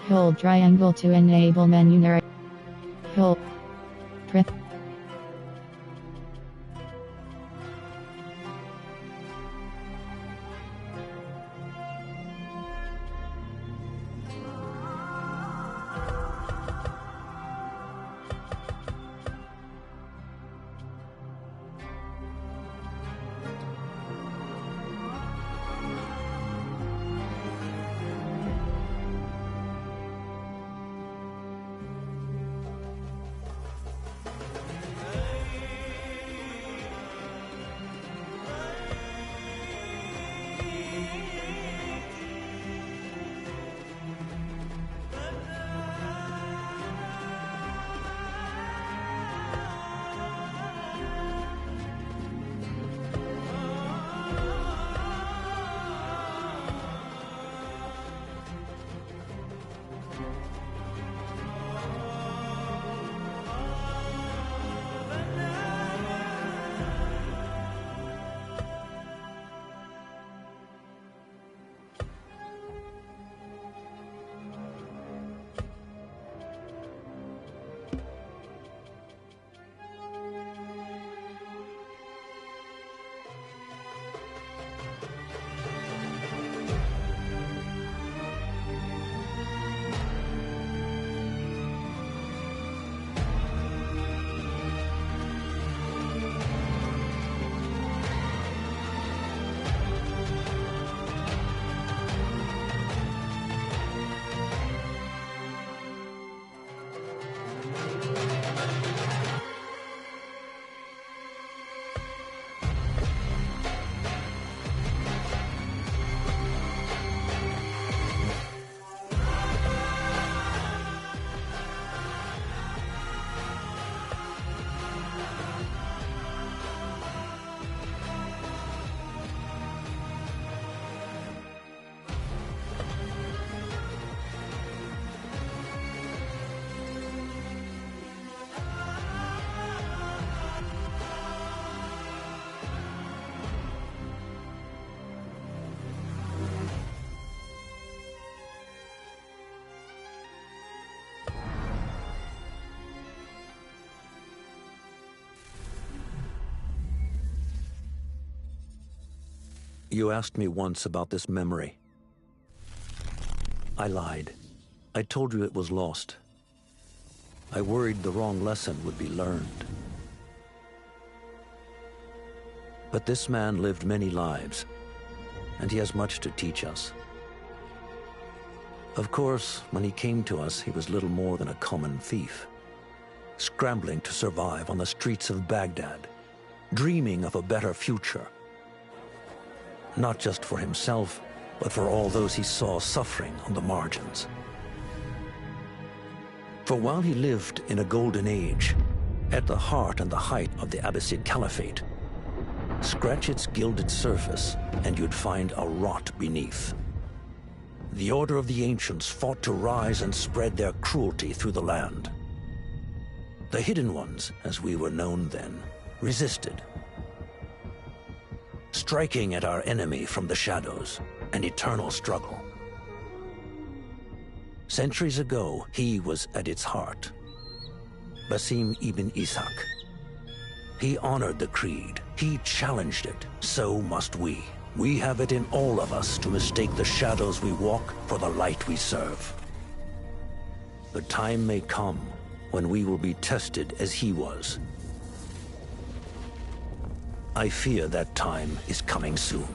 Hold triangle to enable menu narration. Hold. Press. You asked me once about this memory. I lied. I told you it was lost. I worried the wrong lesson would be learned. But this man lived many lives, and he has much to teach us. Of course, when he came to us, he was little more than a common thief, scrambling to survive on the streets of Baghdad, dreaming of a better future. Not just for himself, but for all those he saw suffering on the margins. For while he lived in a golden age, at the heart and the height of the Abbasid Caliphate, scratch its gilded surface and you'd find a rot beneath. The Order of the Ancients fought to rise and spread their cruelty through the land. The Hidden Ones, as we were known then, resisted, striking at our enemy from the shadows, an eternal struggle. Centuries ago, he was at its heart. Basim ibn Ishaq. He honored the creed. He challenged it. So must we. We have it in all of us to mistake the shadows we walk for the light we serve. The time may come when we will be tested as he was. I fear that time is coming soon.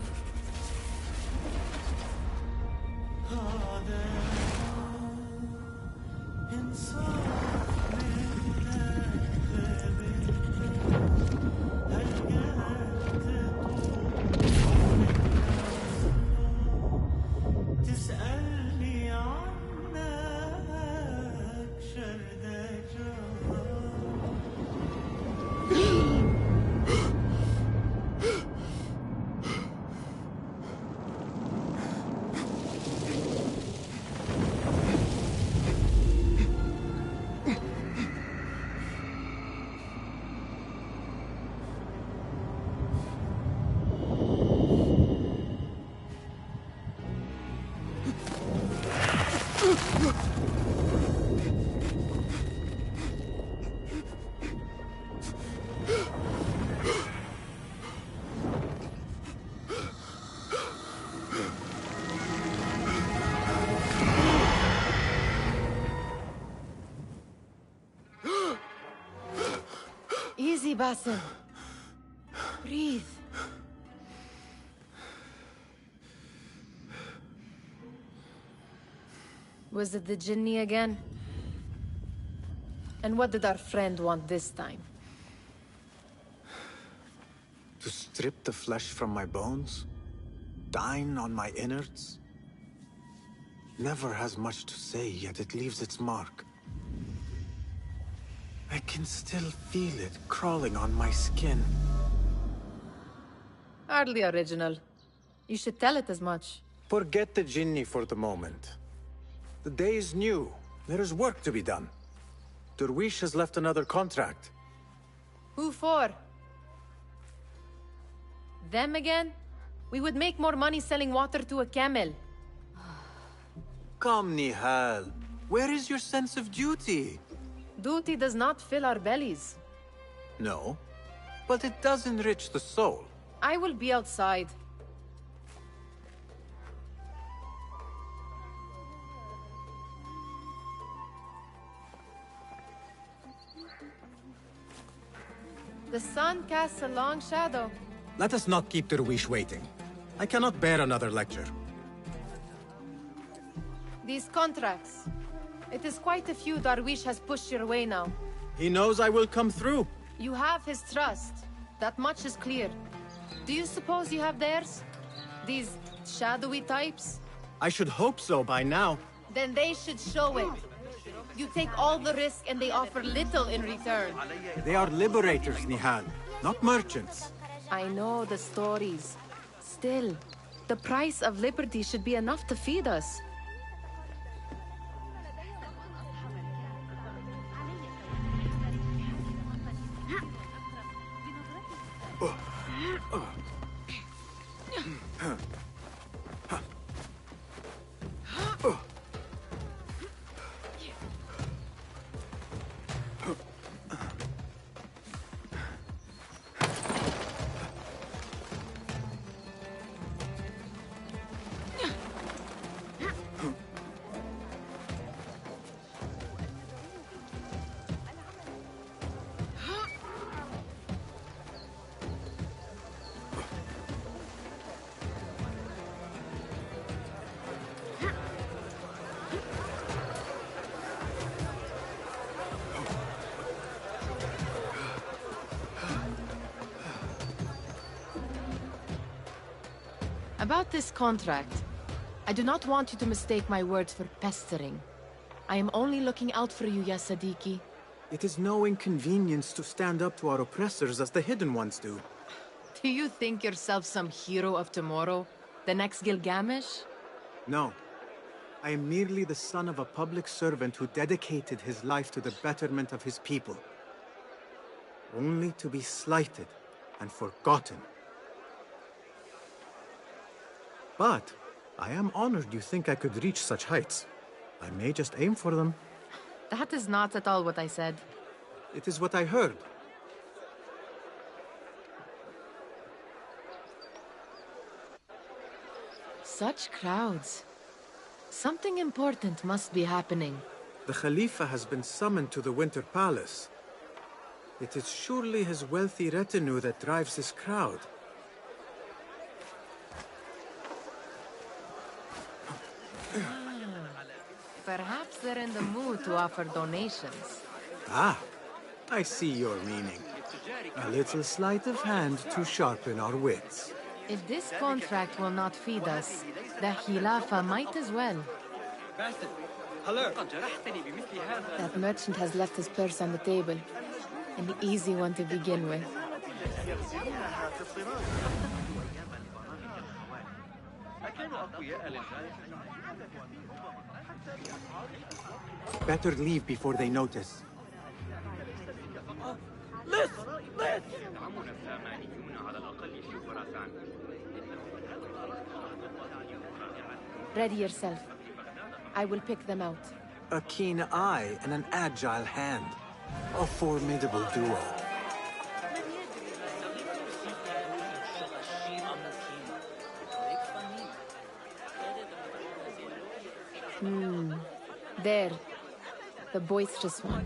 Basim. Breathe. Was it the Jinni again? And what did our friend want this time? To strip the flesh from my bones? Dine on my innards? Never has much to say, yet it leaves its mark. I can still feel it crawling on my skin. Hardly original. You should tell it as much. Forget the Jinni for the moment. The day is new. There is work to be done. Derwish has left another contract. Who for? Them again? We would make more money selling water to a camel. Come, Nihal. Where is your sense of duty? Duty does not fill our bellies. No, but it does enrich the soul. I will be outside. The sun casts a long shadow. Let us not keep Derwish waiting. I cannot bear another lecture. These contracts. It is quite a few Darwish has pushed your way now. He knows I will come through. You have his trust. That much is clear. Do you suppose you have theirs? These shadowy types? I should hope so by now. Then they should show it. You take all the risk and they offer little in return. They are liberators, Nihal, not merchants. I know the stories. Still, the price of liberty should be enough to feed us. About this contract, I do not want you to mistake my words for pestering. I am only looking out for you, ya Sadiki. It is no inconvenience to stand up to our oppressors as the Hidden Ones do. Do you think yourself some hero of tomorrow? The next Gilgamesh? No. I am merely the son of a public servant who dedicated his life to the betterment of his people. Only to be slighted and forgotten. But I am honored you think I could reach such heights. I may just aim for them. That is not at all what I said. It is what I heard. Such crowds. Something important must be happening. The Khalifa has been summoned to the Winter Palace. It is surely his wealthy retinue that drives this crowd. Perhaps they're in the mood to offer donations. Ah, I see your meaning. A little sleight of hand to sharpen our wits. If this contract will not feed us, the Khilafah might as well. That merchant has left his purse on the table. An easy one to begin with. Better leave before they notice. Ready yourself. I will pick them out. A keen eye and an agile hand. A formidable duo. There. The boisterous one.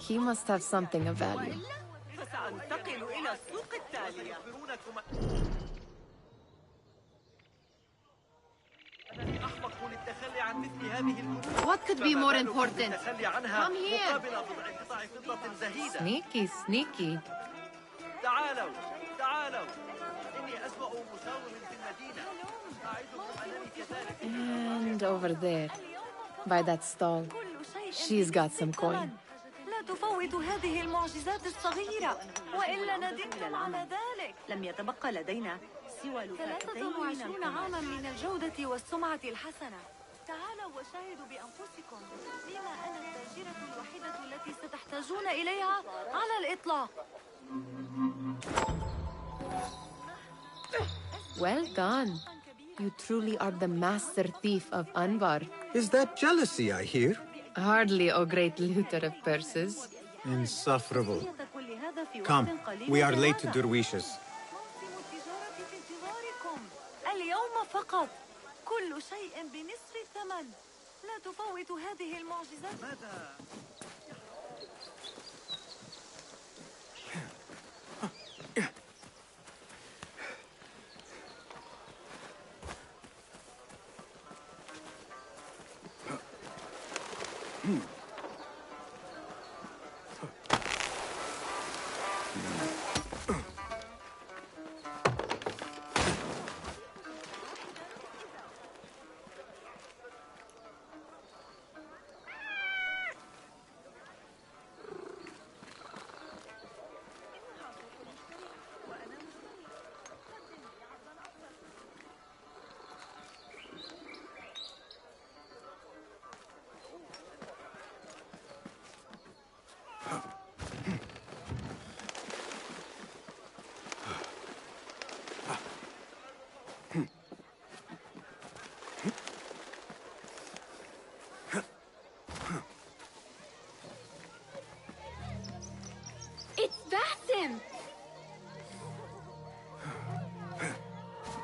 He must have something of value. What could be more important? Come here. Sneaky, sneaky. تعالوا تعالوا إني أسوأ مساوم في المدينة أعدكم أنني كذلك And over there, by that stall, she's got some coin. لا تفوت هذه المعجزات الصغيرة وإلا ندمتم على ذلك. لم يتبقى لدينا سوى 23 عاما من الجودة والسمعة الحسنة. تعالوا وشاهدوا بأنفسكم بما أنا التاجرة الوحيدة التي ستحتاجون إليها على الإطلاق. Well done. You truly are the master thief of Anbar. Is that jealousy I hear? Hardly, O great looter of purses. Insufferable. Come, we are late to Derwishes. اليوم فقط كل شيء بنصف الثمن. لا تفوت هذه المعجزات.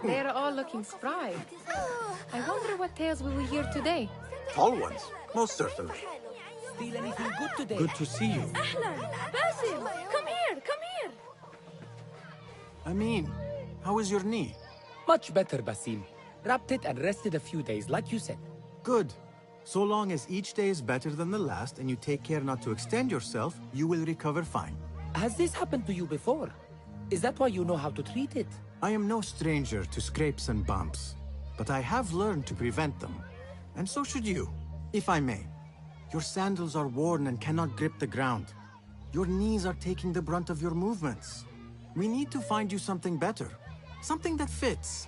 They're all looking spry. I wonder what tales we will hear today. Tall ones, most certainly. Steal anything good today? Good to see you. Basil, come here, come here. Amin, how is your knee? Much better, Basim. Wrapped it and rested a few days, like you said. Good. So long as each day is better than the last and you take care not to extend yourself, you will recover fine. Has this happened to you before? Is that why you know how to treat it? I am no stranger to scrapes and bumps, but I have learned to prevent them. And so should you, if I may. Your sandals are worn and cannot grip the ground. Your knees are taking the brunt of your movements. We need to find you something better, something that fits.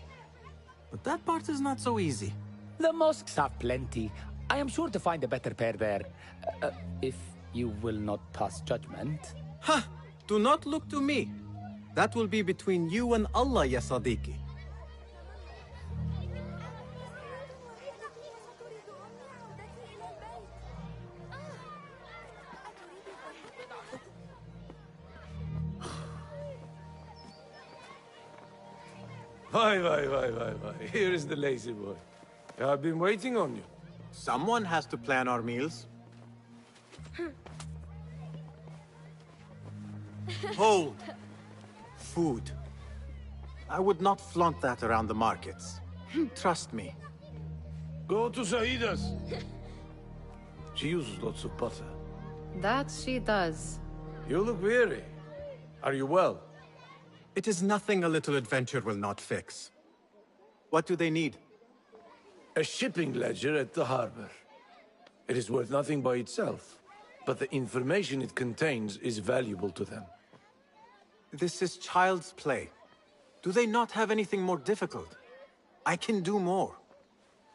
But that part is not so easy. The mosques have plenty. I am sure to find a better pair there. If you will not pass judgment. Ha! Do not look to me. That will be between you and Allah, ya Sadiqi. Why. Here is the lazy boy. I've been waiting on you. Someone has to plan our meals. Hold. Food. I would not flaunt that around the markets. Trust me. Go to Saida's. She uses lots of butter. That she does. You look weary. Are you well? It is nothing a little adventure will not fix. What do they need? A shipping ledger at the harbor. It is worth nothing by itself, but the information it contains is valuable to them. This is child's play. Do they not have anything more difficult? I can do more.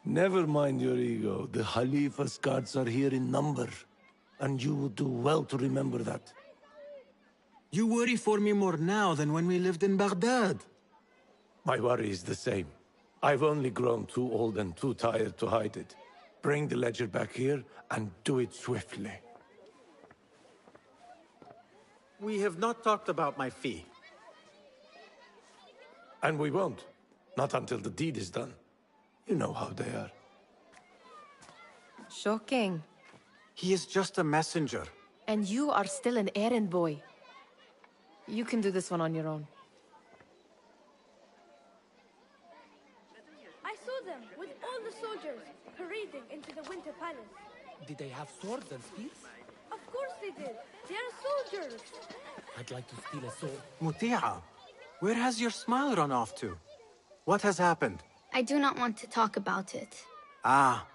Never mind your ego. The Khalifa's guards are here in number, and you would do well to remember that. You worry for me more now than when we lived in Baghdad. My worry is the same. I've only grown too old and too tired to hide it. Bring the ledger back here, and do it swiftly. We have not talked about my fee. And we won't. Not until the deed is done. You know how they are. Shocking. He is just a messenger. And you are still an errand boy. You can do this one on your own. them with all the soldiers parading into the Winter Palace. Did they have swords and spears? Of course they did. They are soldiers. I'd like to steal a sword. Muti'a, where has your smile run off to? What has happened? I do not want to talk about it. Ah,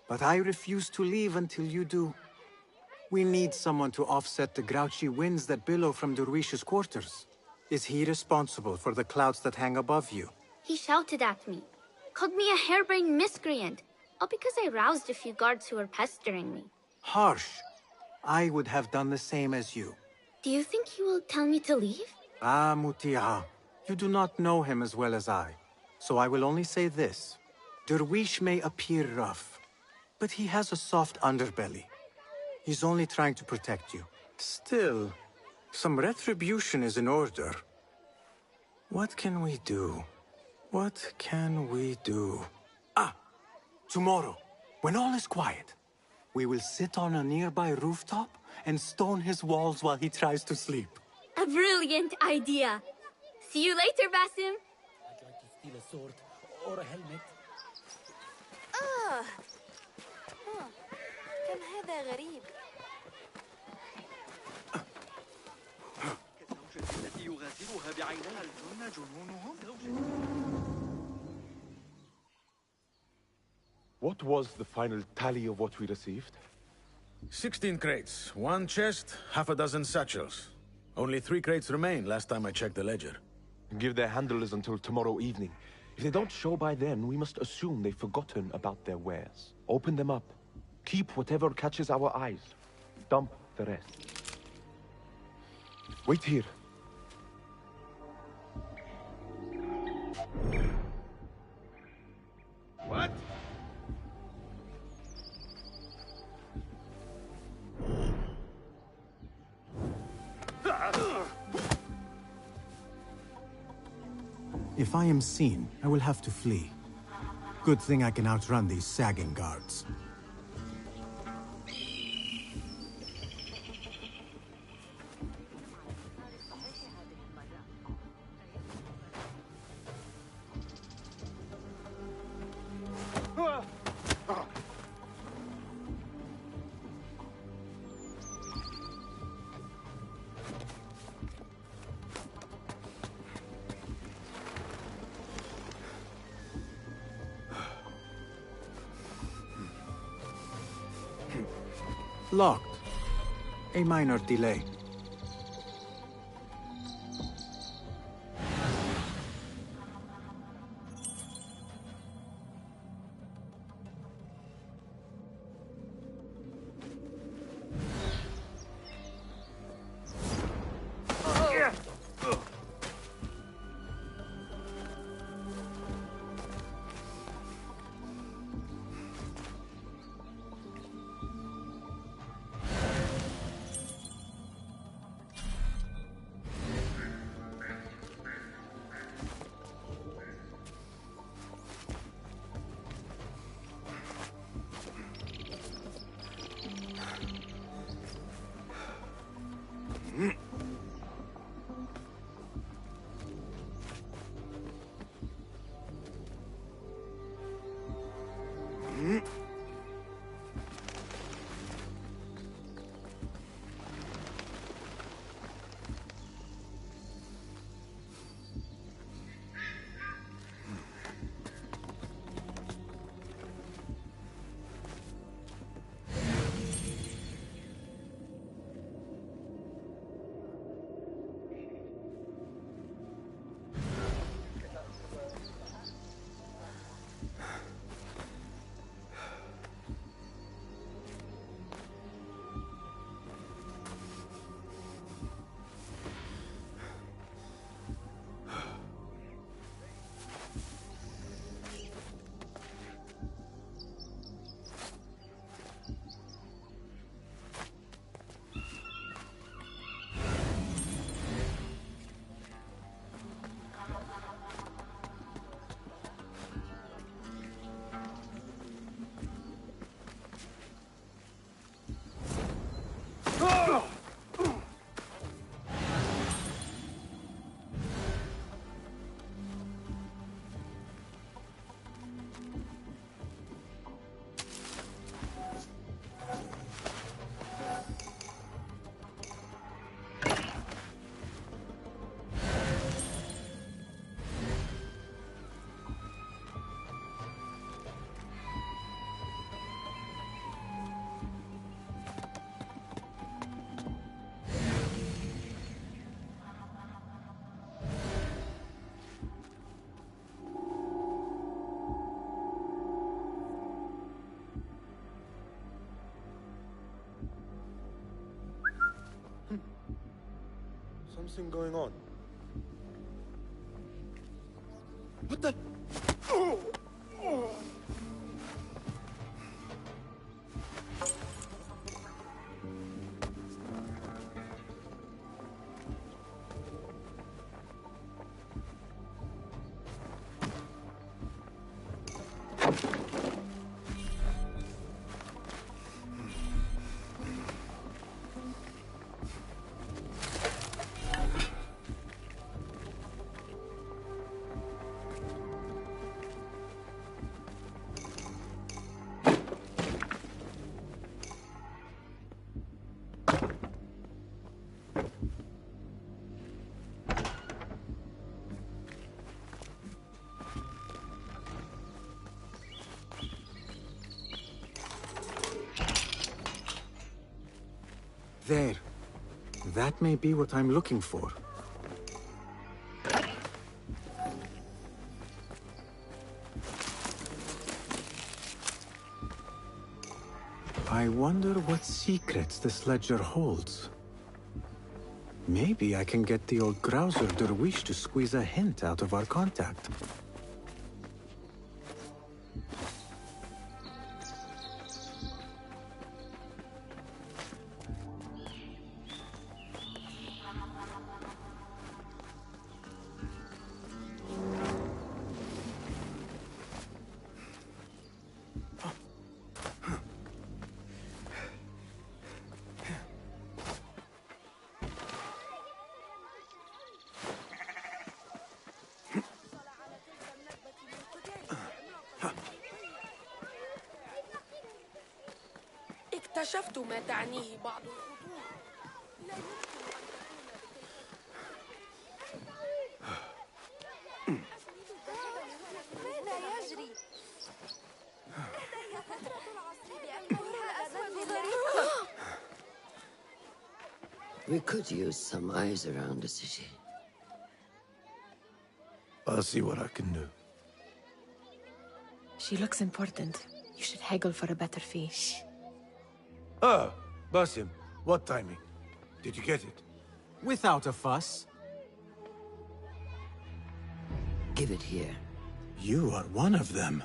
but I refuse to leave until you do. We need someone to offset the grouchy winds that billow from Derwish's quarters. Is he responsible for the clouds that hang above you? He shouted at me, called me a harebrained miscreant, all because I roused a few guards who were pestering me. Harsh. I would have done the same as you. Do you think he will tell me to leave? Ah, Muti'a, you do not know him as well as I. So I will only say this. Derwish may appear rough, but he has a soft underbelly. He's only trying to protect you. Still, some retribution is in order. What can we do? What can we do? Ah! Tomorrow, when all is quiet, we will sit on a nearby rooftop and stone his walls while he tries to sleep. A brilliant idea. See you later, Basim. I'd like to steal a sword or a helmet. كم هذا غريب. التي يغازلها بعينها الجن جنونهم. What was the final tally of what we received? 16 crates, 1 chest, half a dozen satchels. Only 3 crates remain last time I checked the ledger. Give their handlers until tomorrow evening. If they don't show by then, we must assume they've forgotten about their wares. Open them up. Keep whatever catches our eyes. Dump the rest. Wait here. What? If I am seen, I will have to flee. Good thing I can outrun these sagging guards. Locked. A minor delay. something going on. What the? There. That may be what I'm looking for. I wonder what secrets this ledger holds. Maybe I can get the old grouser Derwish to squeeze a hint out of our contact. اكتشفت ما تعنيه بعض الخطوط. لا يمكن أن ماذا يجري؟ We could use some eyes around the city. I'll see what I can do. She looks important. You should haggle for a better fee. Ah, Basim, what timing? Did you get it? Without a fuss. Give it here. You are one of them.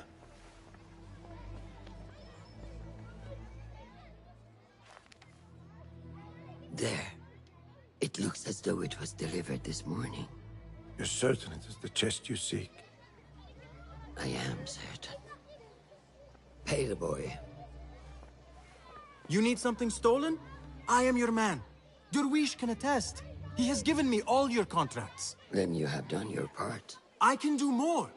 There. It looks as though it was delivered this morning. You're certain it is the chest you seek? I am certain. Pay the boy. You need something stolen? I am your man. Derwish can attest. He has given me all your contracts. Then you have done your part. I can do more.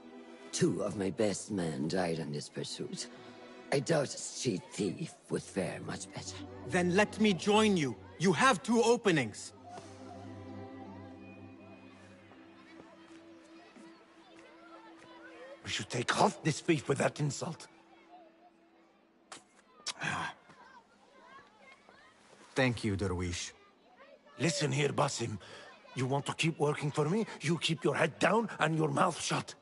2 of my best men died in this pursuit. I doubt a street thief would fare much better. Then let me join you. You have 2 openings. We should take half this thief with that insult. Thank you, Derwish. Listen here, Basim. You want to keep working for me? You keep your head down and your mouth shut.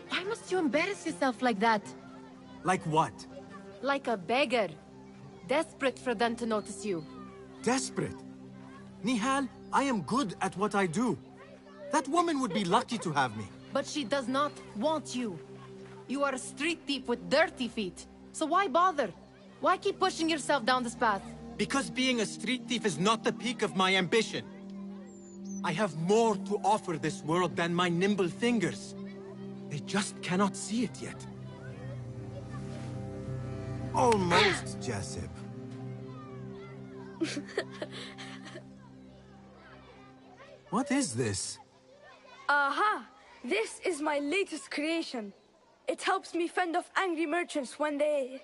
Why must you embarrass yourself like that? Like what? Like a beggar. Desperate for them to notice you. Desperate? Nihal, I am good at what I do. That woman would be lucky to have me. But she does not want you. You are a street thief with dirty feet. So why bother? Why keep pushing yourself down this path? Because being a street thief is not the peak of my ambition. I have more to offer this world than my nimble fingers. They just cannot see it yet. Almost, Jessup. What is this? Aha! This is my latest creation. It helps me fend off angry merchants when they...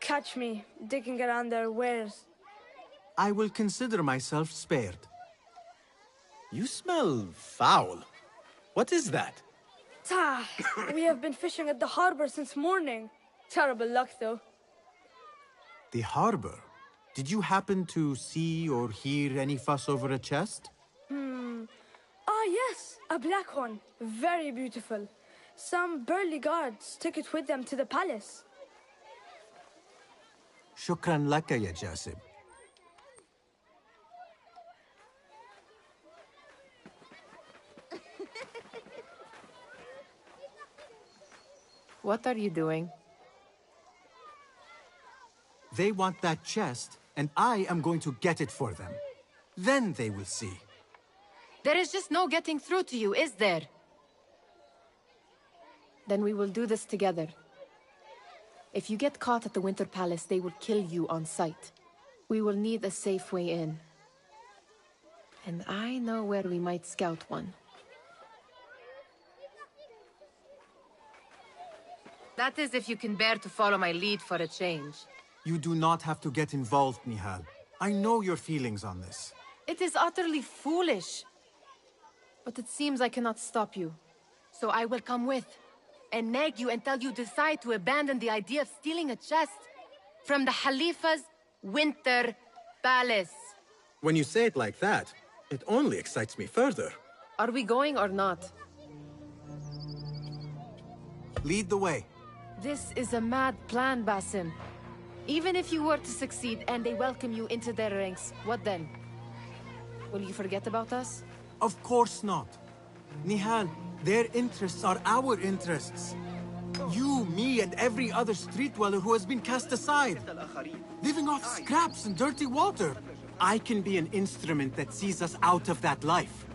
catch me digging around their wares. I will consider myself spared. You smell foul. What is that? Ah, we have been fishing at the harbor since morning. Terrible luck, though. The harbor? Did you happen to see or hear any fuss over a chest? Ah, yes. A black one. Very beautiful. Some burly guards took it with them to the palace. Shukran laka ya Jasib. What are you doing? They want that chest, and I am going to get it for them. Then they will see. There is just no getting through to you, is there? Then we will do this together. If you get caught at the Winter Palace, they will kill you on sight. We will need a safe way in. And I know where we might scout one. That is if you can bear to follow my lead for a change. You do not have to get involved, Nihal. I know your feelings on this. It is utterly foolish. But it seems I cannot stop you. So I will come with, and nag you until you decide to abandon the idea of stealing a chest from the Khalifa's Winter Palace. When you say it like that, it only excites me further. Are we going or not? Lead the way. This is a mad plan, Basim. Even if you were to succeed and they welcome you into their ranks, what then? Will you forget about us? Of course not. Nihal, their interests are our interests. You, me, and every other street dweller who has been cast aside. Living off scraps and dirty water. I can be an instrument that sees us out of that life.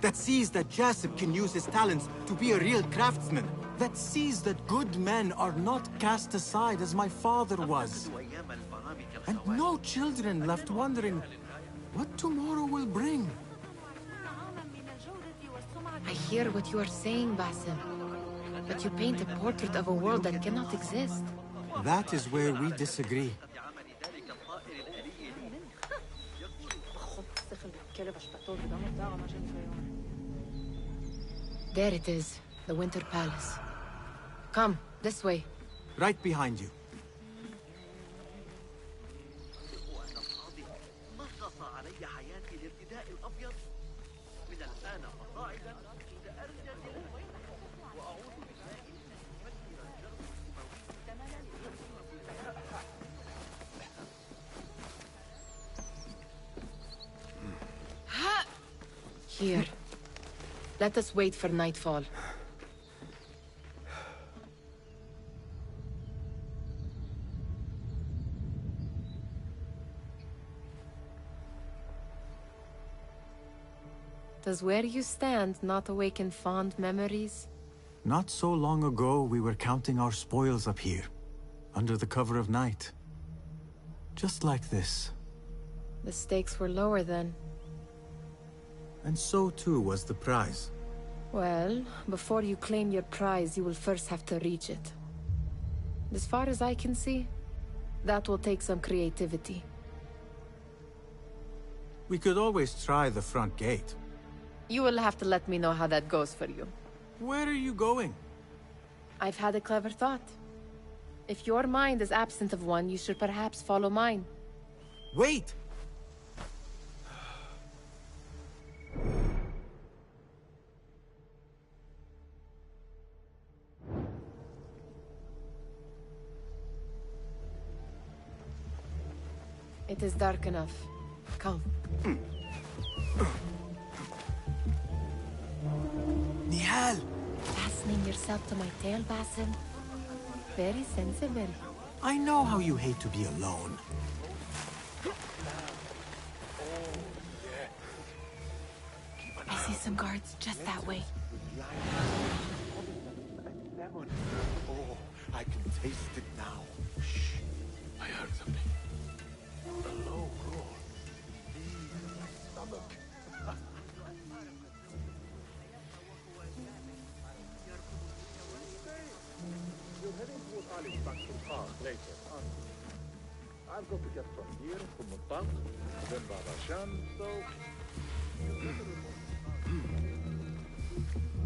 That sees that Jasib can use his talents to be a real craftsman. That sees that good men are not cast aside as my father was. And no children left wondering what tomorrow will bring. I hear what you are saying, Basim. But you paint a portrait of a world that cannot exist. That is where we disagree. There it is, the Winter Palace. Come, this way. Right behind you. Here. Let us wait for nightfall. Does where you stand not awaken fond memories? Not so long ago, we were counting our spoils up here, under the cover of night. Just like this. The stakes were lower then. And so too was the prize. Well, before you claim your prize, you will first have to reach it. As far as I can see, that will take some creativity. We could always try the front gate. You will have to let me know how that goes for you. Where are you going? I've had a clever thought. If your mind is absent of one, you should perhaps follow mine. Wait! It is dark enough. Come. Nihal! Fastening yourself to my tail, Basim? Very sensible. I know how you hate to be alone. I see some guards just that way. Oh, I can taste it now. Shh. I heard something. A low roar. My stomach. You're heading to a college back to the park later, aren't you? I've got to get from here to Mutak, then Babashan, so...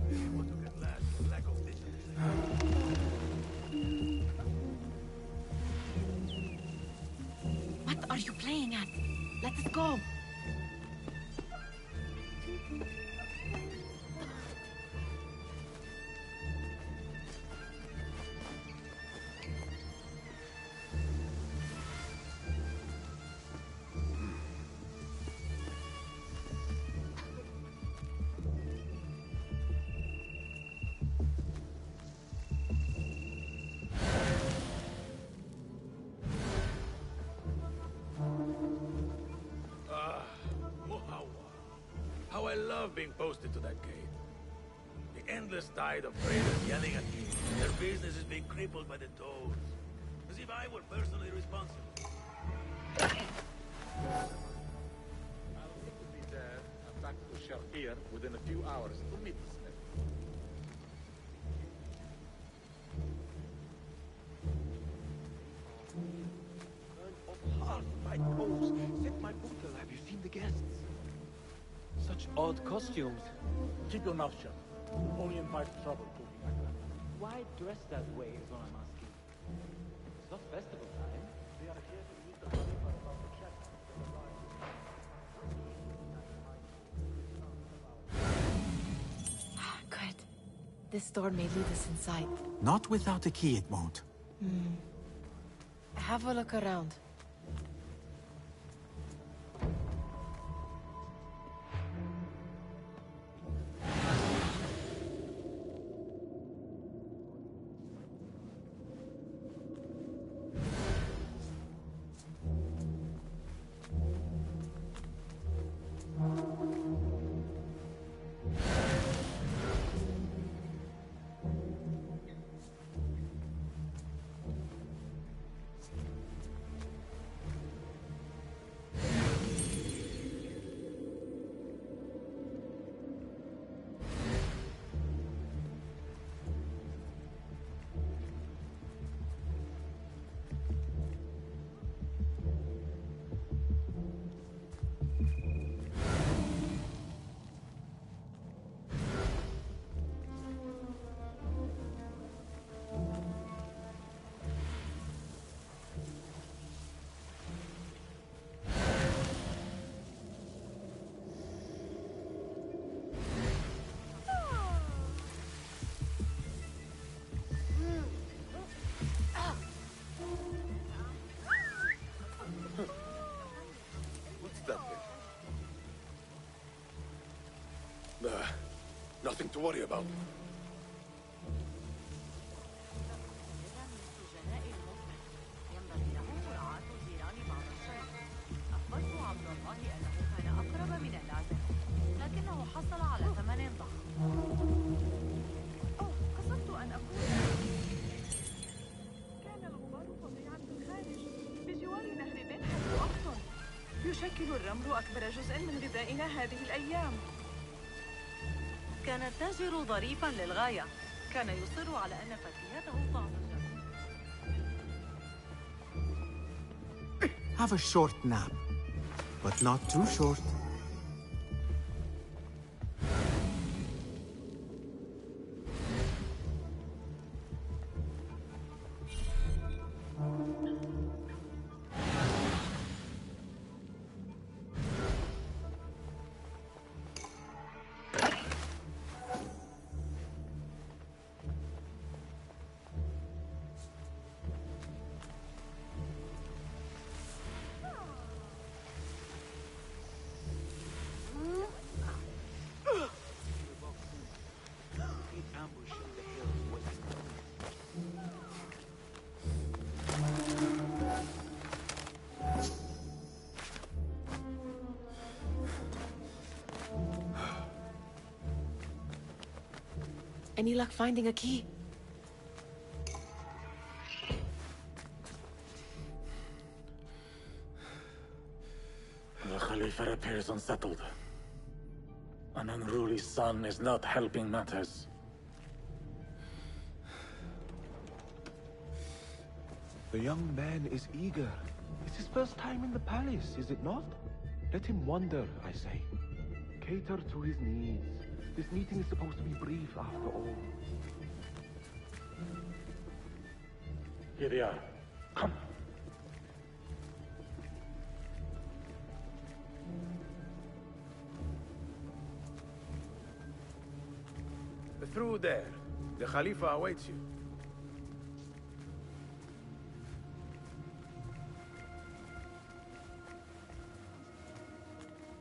I want to get last lack of discipline. What are you playing at? Let us go. I love being posted to that gate. The endless tide of traders yelling at me. Their business is being crippled by the tolls. As if I were personally responsible. I'll need to be there and back to Shahir within a few hours to meet the Smith. Half my toes. Set my bootle. Have you seen the guests? Such odd costumes. Keep your mouth shut. Only invite trouble talking like that. Why dress that way is what I'm asking. It's not festival time. They are here to meet the Khalifa about the chest. Good. This door may lead us inside. Not without a key, it won't. Have a look around. Nothing to worry about. لكنه حصل على ثمن ضخم. قصدت أن أقول كان الغبار فظيعا في الخارج بجوار نهر بن حيث أقطن. يشكل الرمل أكبر جزء من غذائنا هذه الأيام. كان التاجر ظريفا للغاية. كان يصر على أن فتياته طازجة. Have a short nap, but not too short. Any luck finding a key? The Khalifa appears unsettled. An unruly son is not helping matters. The young man is eager. It's his first time in the palace, is it not? Let him wander, I say. Cater to his needs. This meeting is supposed to be brief, after all. Here they are. Come. Through there. The Khalifa awaits you.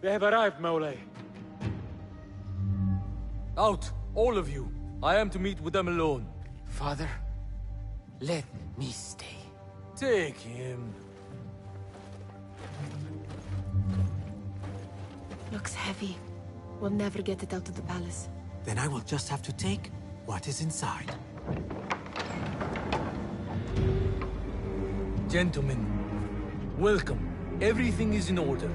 They have arrived, Mawlay. Out, all of you. I am to meet with them alone. Father, let me stay. Take him. Looks heavy. We'll never get it out of the palace. Then I will just have to take what is inside. Gentlemen, welcome. Everything is in order.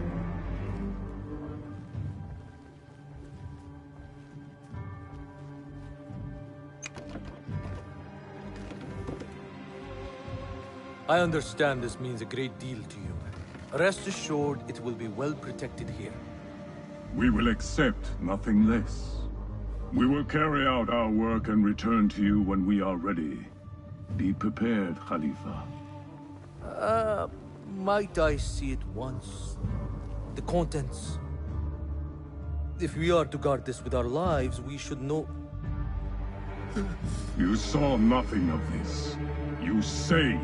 I understand this means a great deal to you. Rest assured, it will be well protected here. We will accept nothing less. We will carry out our work and return to you when we are ready. Be prepared, Khalifa. Might I see it once? The contents. If we are to guard this with our lives, we should know... You saw nothing of this. You say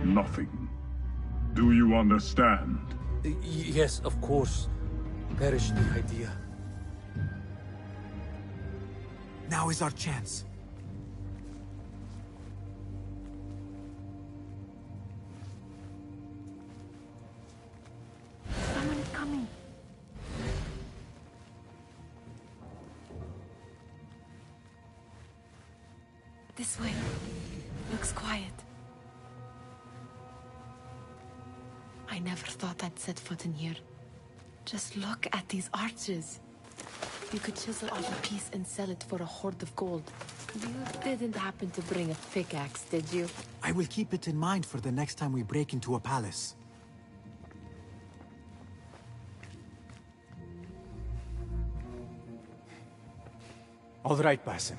nothing. Do you understand? Yes, of course. Perish the idea. Now is our chance. Someone is coming. This way. Looks quiet. I never thought I'd set foot in here. Just look at these arches. You could chisel off a piece and sell it for a hoard of gold. You didn't happen to bring a pickaxe, did you? I will keep it in mind for the next time we break into a palace. All right, Basim.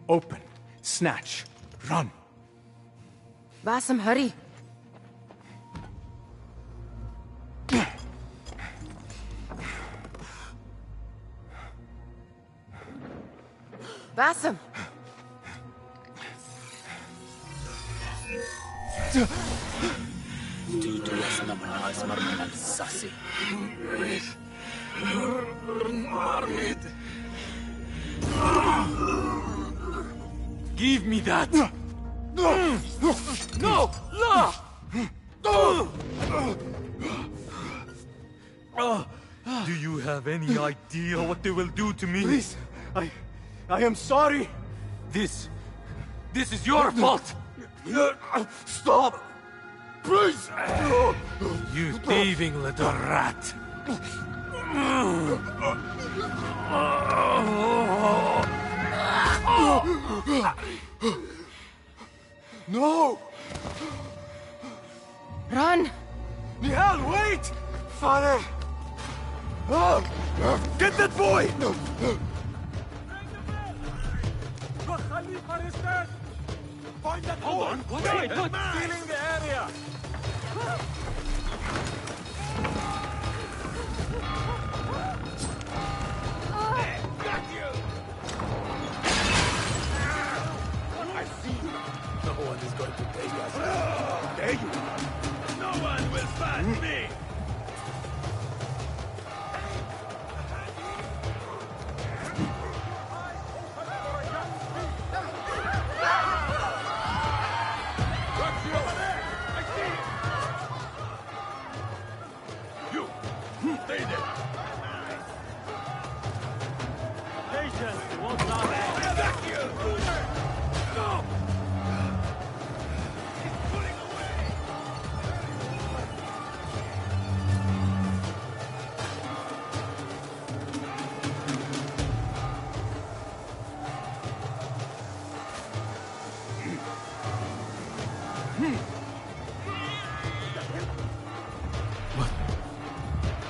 Open, snatch, run. Basim, hurry. Basim! Give me that! No! No! Do you have any idea what they will do to me? Please, I am sorry. This is your fault. Stop! Please! You thieving little rat. No! Run! Nihal, wait! Father! Get that boy! Khalifa is dead! Find that boy! Hold on, what are you doing? Stealing the area! Got you! I see. No one is going to take us. There you are. No one will find me! Stay there! Patience, it won't last long. Back you! No! He's pulling away!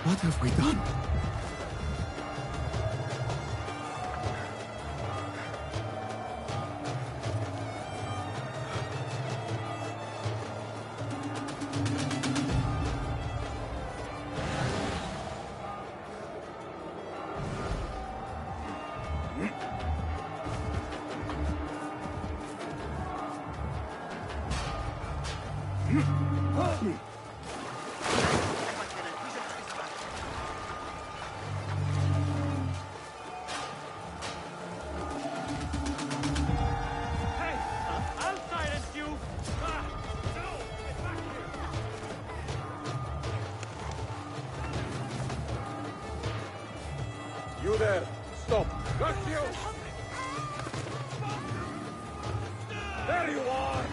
What have we done? You You there! Stop! Got you! There you are!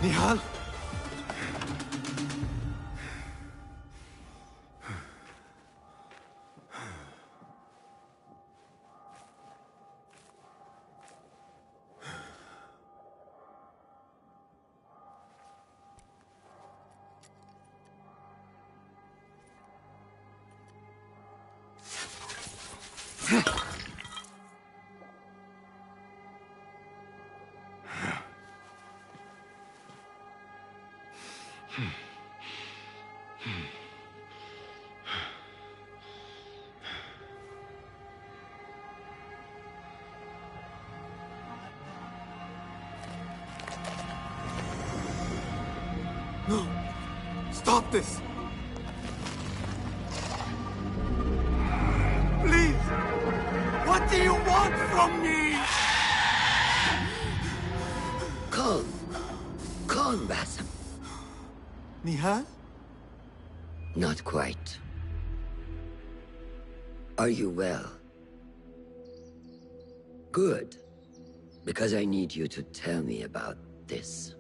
Nihal? No! Stop this! Please! What do you want from me? Calm. Calm, Basim. Nihal? Not quite. Are you well? Good. Because I need you to tell me about this.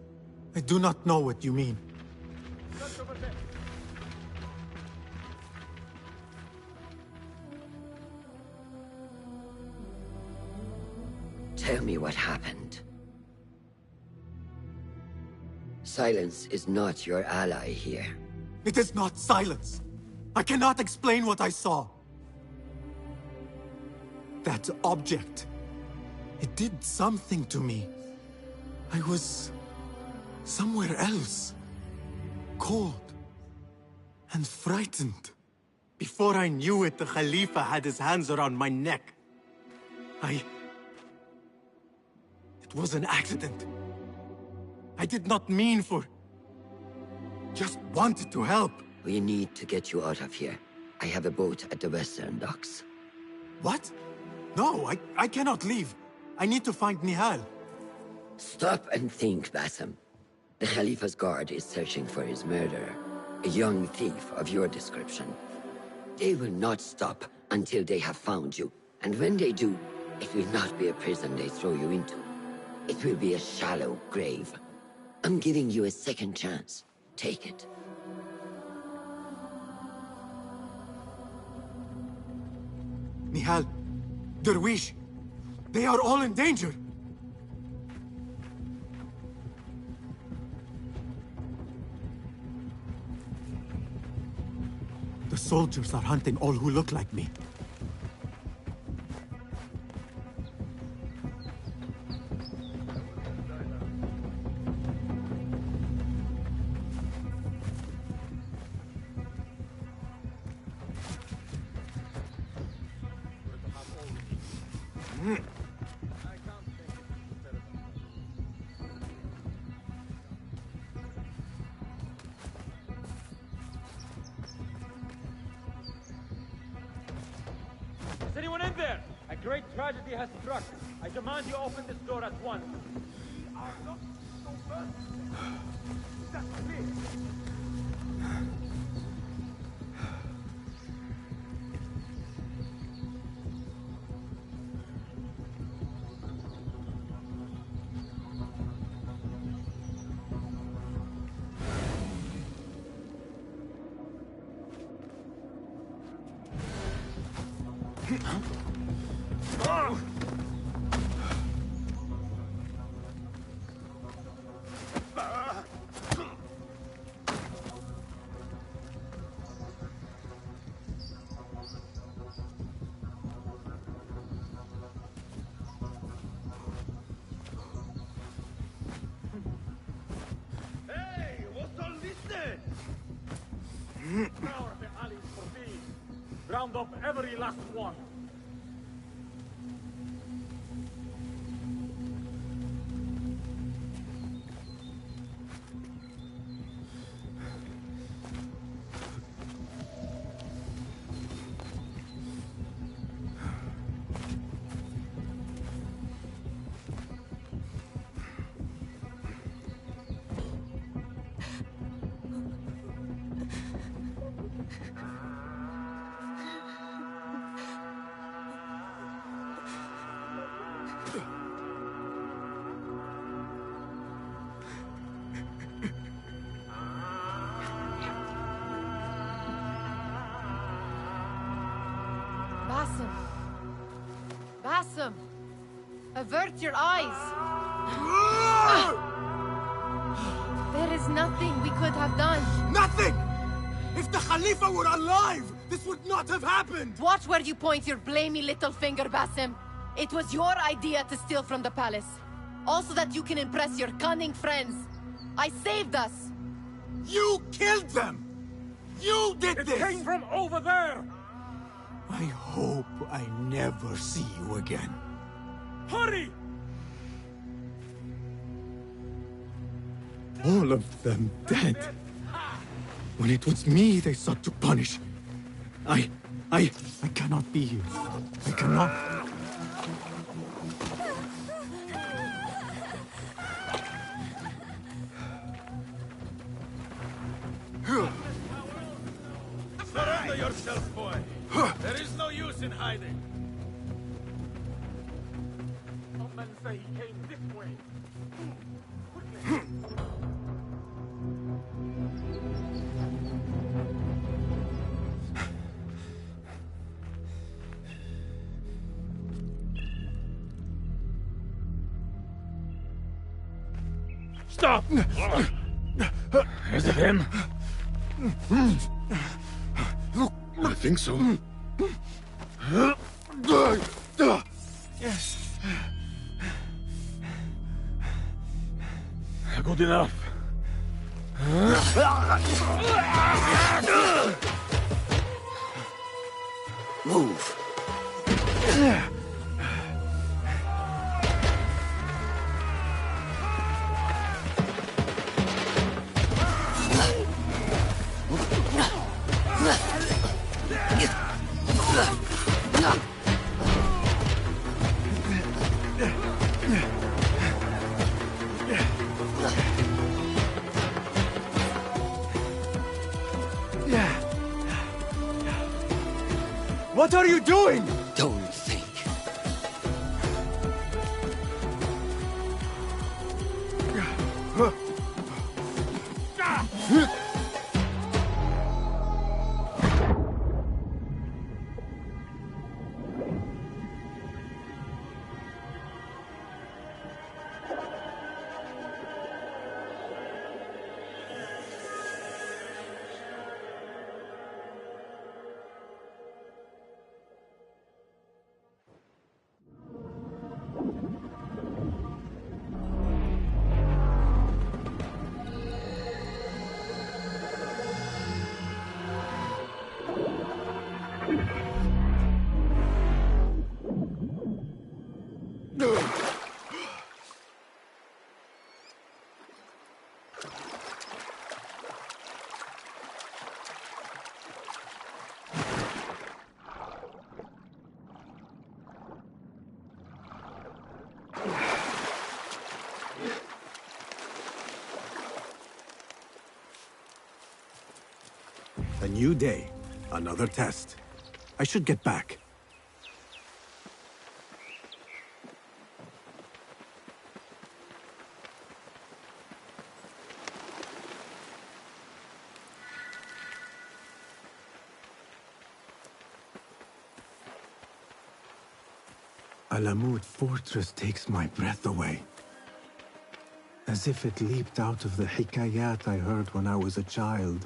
I do not know what you mean. Tell me what happened. Silence is not your ally here. It is not silence. I cannot explain what I saw. That object. It did something to me. I was somewhere else. Cold and frightened. Before I knew it, the Khalifa had his hands around my neck. It was an accident. I did not mean for... Just wanted to help. We need to get you out of here. I have a boat at the western docks. What? No, I cannot leave. I need to find Nihal. Stop and think, Basim. The Khalifa's guard is searching for his murderer, a young thief of your description. They will not stop until they have found you, and when they do, it will not be a prison they throw you into. It will be a shallow grave. I'm giving you a second chance. Take it. Nihal, Derwish, they are all in danger. The soldiers are hunting all who look like me. Is anyone in there? A great tragedy has struck. I demand you open this door at once. We are not so merciful. That's clear. Hey, what's all this then? Power the alleys for thieves. Round up every last one. Bassem! Avert your eyes! There is nothing we could have done. Nothing! If the Khalifa were alive, this would not have happened! Watch where you point your blamey little finger, Bassem. It was your idea to steal from the palace. Also that you can impress your cunning friends. I saved us! You killed them! You did this! It came from over there! I hope I never see you again. Hurry! All of them dead. When it was me they sought to punish. I cannot be here. I cannot. Surrender yourself, boy. There is no use in hiding. Some men say he came this way. Stop! Is it him? I think so. Yes. Good enough. Move. What are you doing? Don't think. A new day, another test. I should get back. Alamut Fortress takes my breath away. As if it leaped out of the hikayat I heard when I was a child.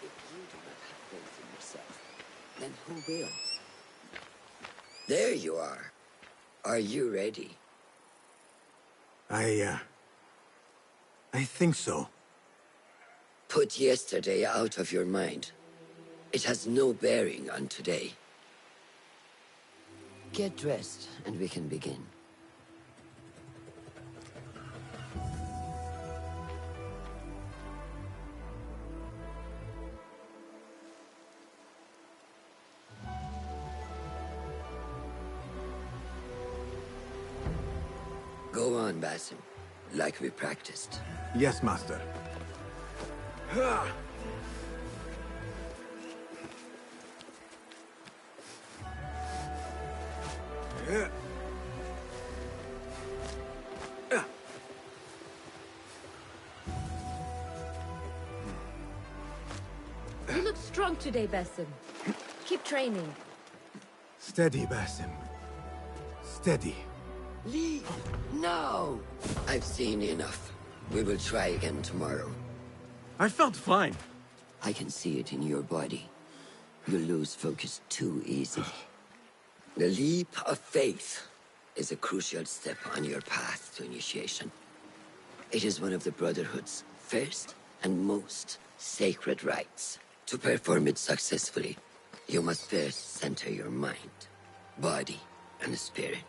If you do not have faith in yourself, then who will? There you are. Are you ready? I think so. Put yesterday out of your mind. It has no bearing on today. Get dressed, and we can begin. Go on, Basim, like we practiced. Yes, Master. You look strong today, Basim. Keep training. Steady, Basim. Steady. Leave! No! I've seen enough. We will try again tomorrow. I felt fine. I can see it in your body. You lose focus too easily. The leap of faith is a crucial step on your path to initiation. It is one of the Brotherhood's first and most sacred rites. To perform it successfully, you must first center your mind, body, and spirit.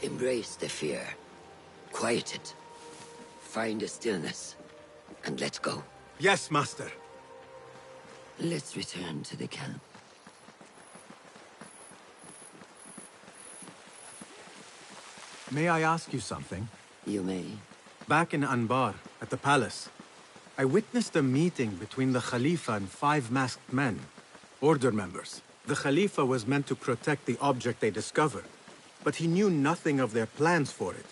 Embrace the fear. Quiet it. Find a stillness, and let go. Yes, Master. Let's return to the camp. May I ask you something? You may. Back in Anbar, at the palace, I witnessed a meeting between the Khalifa and 5 masked men, Order members. The Khalifa was meant to protect the object they discovered, but he knew nothing of their plans for it.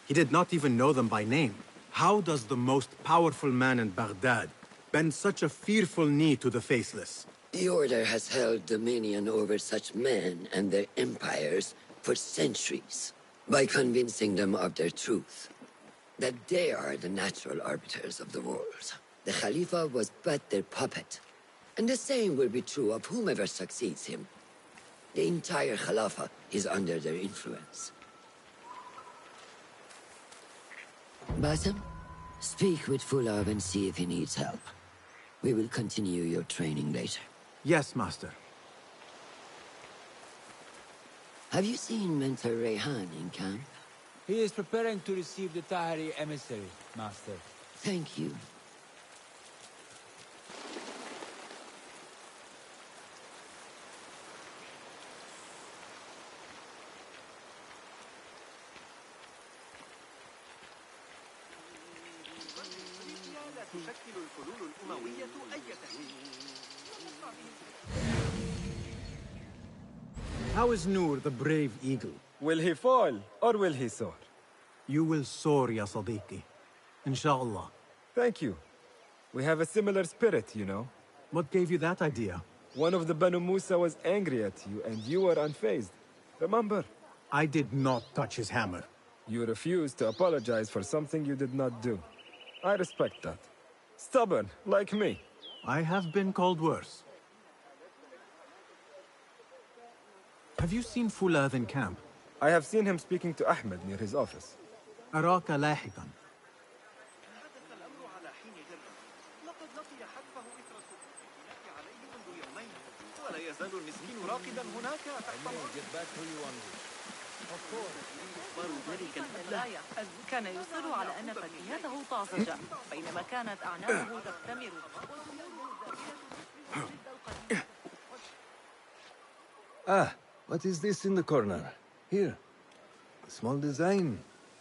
He did not even know them by name. How does the most powerful man in Baghdad bend such a fearful knee to the faceless? The Order has held dominion over such men and their empires for centuries, by convincing them of their truth, that they are the natural arbiters of the world. The Khalifa was but their puppet, and the same will be true of whomever succeeds him. The entire Khalifa is under their influence. Basim, speak with Fulav and see if he needs help. We will continue your training later. Yes, Master. Have you seen Mentor Rayhan in camp? He is preparing to receive the Tahiri emissary, Master. Thank you. How is Noor, the brave eagle? Will he fall, or will he soar? You will soar, ya Sadiqi. Inshallah. Thank you. We have a similar spirit, you know. What gave you that idea? One of the Banu Musa was angry at you, and you were unfazed. Remember? I did not touch his hammer. You refused to apologize for something you did not do. I respect that. Stubborn, like me. I have been called worse. Have you seen Fulav in camp? I have seen him speaking to Ahmed near his office. أراك لاحقا. كان يصر على أن فتياته طازجة بينما كانت أعناقه تختمر. What is this in the corner? Here. A small design.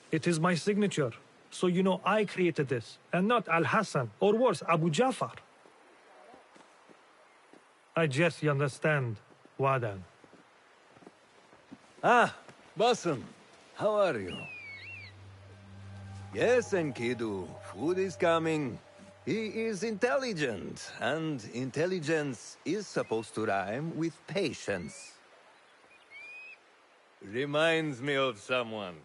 It is my signature. So you know I created this, and not Al-Hassan, or worse, Abu Jafar. I guess you understand, Wadan. Basim. How are you? Yes, Enkidu. Food is coming. He is intelligent, and intelligence is supposed to rhyme with patience. Reminds me of someone.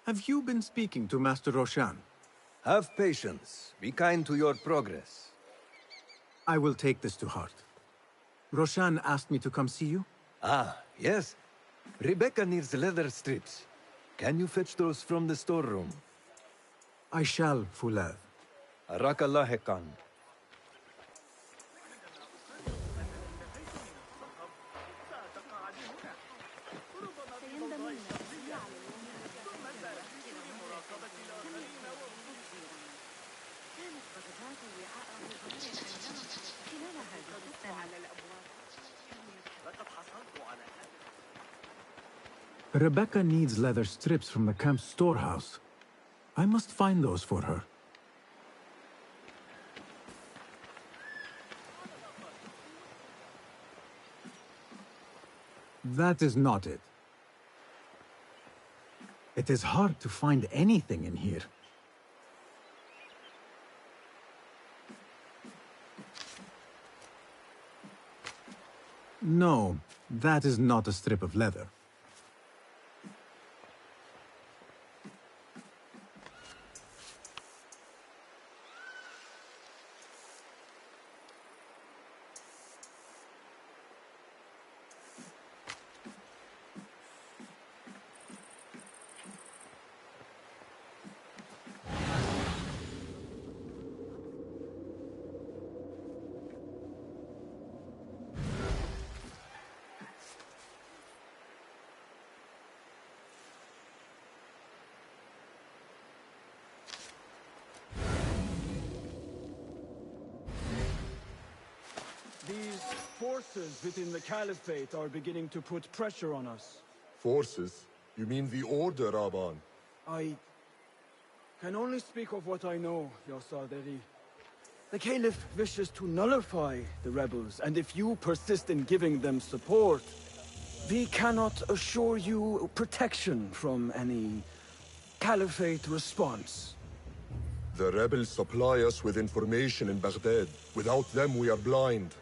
Have you been speaking to Master Roshan? Have patience. Be kind to your progress. I will take this to heart. Roshan asked me to come see you? Yes. Rebecca needs leather strips. Can you fetch those from the storeroom? I shall, Fulav. Arakallah Khan. Rebecca needs leather strips from the camp's storehouse. I must find those for her. That is not it. It is hard to find anything in here. No, That is not a strip of leather. These forces within the Caliphate are beginning to put pressure on us. Forces? You mean the Order, Aban? I can only speak of what I know, Ya Saderi. The Caliph wishes to nullify the rebels, and if you persist in giving them support, we cannot assure you protection from any Caliphate response. The rebels supply us with information in Baghdad. Without them, we are blind.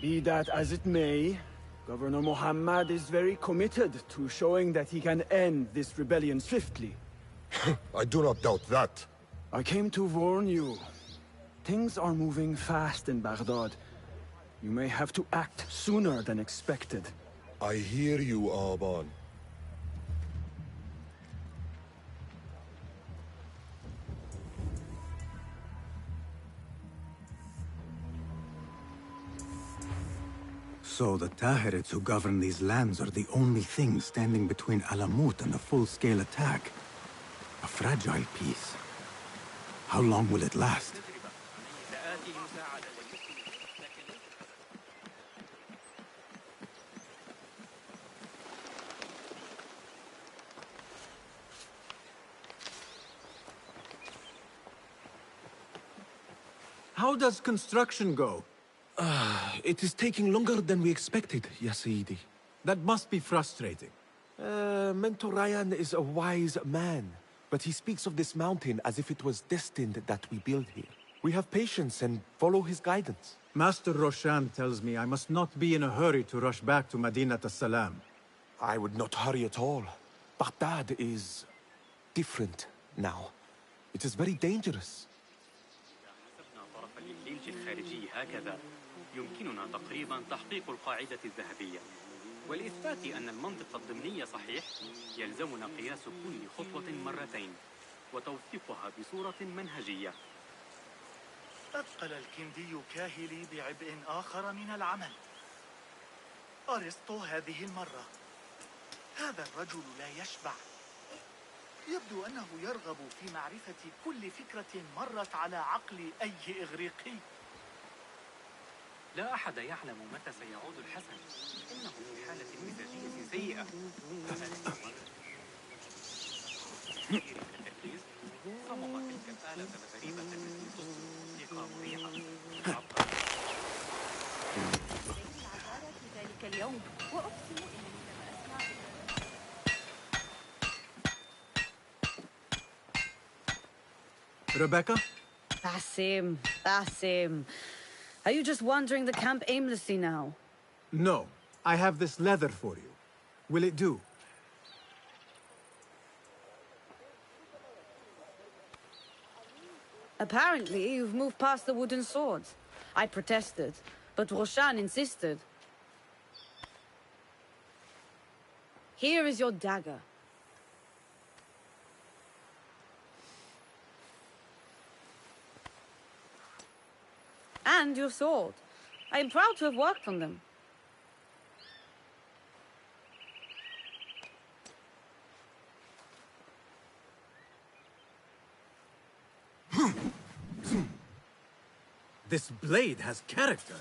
Be that as it may, Governor Muhammad is very committed to showing that he can end this rebellion swiftly. I do not doubt that. I came to warn you. Things are moving fast in Baghdad. You may have to act sooner than expected. I hear you, Aban. So the Tahirids who govern these lands are the only thing standing between Alamut and a full-scale attack. A fragile peace. How long will it last? How does construction go? It is taking longer than we expected, Ya Sayyidi. That must be frustrating. Mentor Ryan is a wise man, but he speaks of this mountain as if it was destined that we build here. We have patience and follow his guidance. Master Roshan tells me I must not be in a hurry to rush back to Madinat as-Salam. I would not hurry at all. Baghdad is different now. It is very dangerous. يمكننا تقريبا تحقيق القاعدة الذهبية. ولإثبات أن المنطق الضمني صحيح، يلزمنا قياس كل خطوة مرتين وتوثيقها بصورة منهجية. أثقل الكندي كاهلي بعبء آخر من العمل. أرسطو هذه المرة. هذا الرجل لا يشبع. يبدو أنه يرغب في معرفة كل فكرة مرت على عقل أي إغريقي. لا أحد يعلم متى سيعود الحسن. إنه في حالة مزاجية سيئة. صمم تلك الآلة الغريبة التي تصدر موسيقى مريحة. في ذلك اليوم وأقسم إنني لم أسمع Rebecca? Basim. Are you just wandering the camp aimlessly now? No. I have this leather for you. Will it do? Apparently, you've moved past the wooden swords. I protested, but Roshan insisted. Here is your dagger. And your sword. I am proud to have worked on them. This blade has character.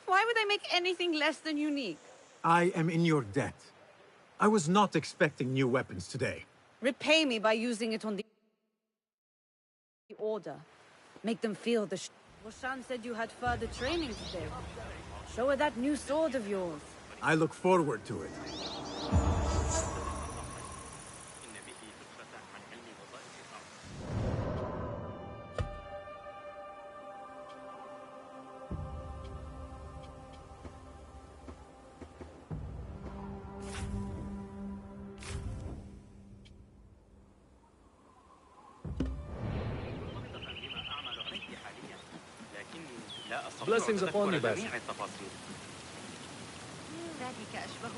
Why would I make anything less than unique? I am in your debt. I was not expecting new weapons today. Repay me by using it on the order. Make them feel the Roshan said you had further training today. Show her that new sword of yours. I look forward to it. بما أعمل عليه حاليا، لكني لا أستطيع Blessings upon you, تذكر Basim. جميع التفاصيل. ذلك أشبه